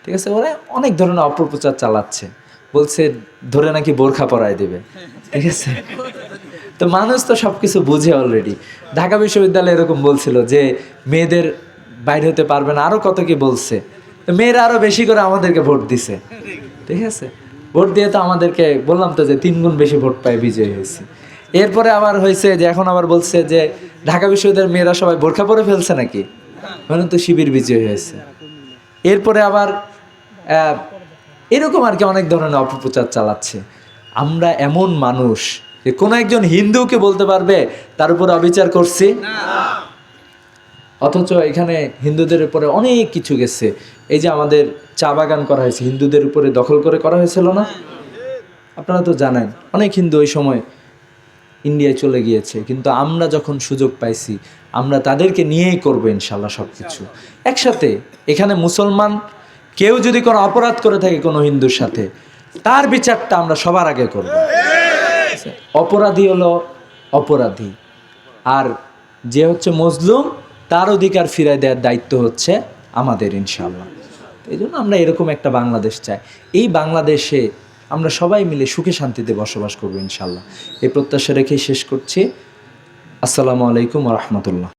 ঠিক আছে, ওরা অনেক ধরনের অপপ্রচার চালাচ্ছে, বলছে ধরে নাকি বোরখা পরায় দেবে। ঠিক আছে, তো মানুষ তো সব কিছু বুঝে অলরেডি। ঢাকা বিশ্ববিদ্যালয় এরকম বলছিল যে মেয়েদের বাইরে হতে পারবে না, আরও কত কি বলছে। তো মেয়েরা আরও বেশি করে আমাদেরকে ভোট দিছে। ঠিক আছে, ভোট দিয়ে তো আমাদেরকে বললাম তো যে 3 গুণ বেশি ভোট পায় বিজয়ী হয়েছে। এরপরে আবার হয়েছে যে এখন আবার বলছে যে ঢাকা বিশ্ববিদ্যালয়ের মেয়েরা সবাই বোরখা পরে ফেলছে নাকি, মানে তো শিবির বিজয়ী হয়েছে। এরপরে আবার এরকম আর কি অনেক ধরনের অপপ্রচার চালাচ্ছে। আমরা এমন মানুষ যে কোনো একজন হিন্দুকে বলতে পারবে তার উপরে অবিচার করছি, অথচ এখানে হিন্দুদের উপরে অনেক কিছু গেছে। এই যে আমাদের চা বাগান করা হয়েছে, হিন্দুদের উপরে দখল করে করা হয়েছিল না, আপনারা তো জানেন। অনেক হিন্দু ওই সময় ইন্ডিয়ায় চলে গিয়েছে, কিন্তু আমরা যখন সুযোগ পাইছি আমরা তাদেরকে নিয়েই করবো ইনশাল্লাহ সব কিছু একসাথে। এখানে মুসলমান কেউ যদি কোনো অপরাধ করে থাকে কোনো হিন্দুর সাথে, তার বিচারটা আমরা সবার আগে করব। অপরাধী হলো অপরাধী, আর যে হচ্ছে মজলুম তার অধিকার ফিরায় দেওয়ার দায়িত্ব হচ্ছে আমাদের ইনশাল্লাহ। এই জন্য আমরা এরকম একটা বাংলাদেশ চাই। এই বাংলাদেশে আমরা সবাই মিলে সুখে শান্তিতে বসবাস করবো ইনশাল্লাহ। এই প্রত্যাশা রেখেই শেষ করছি। আসসালামু আলাইকুম ওয়া রাহমাতুল্লাহ।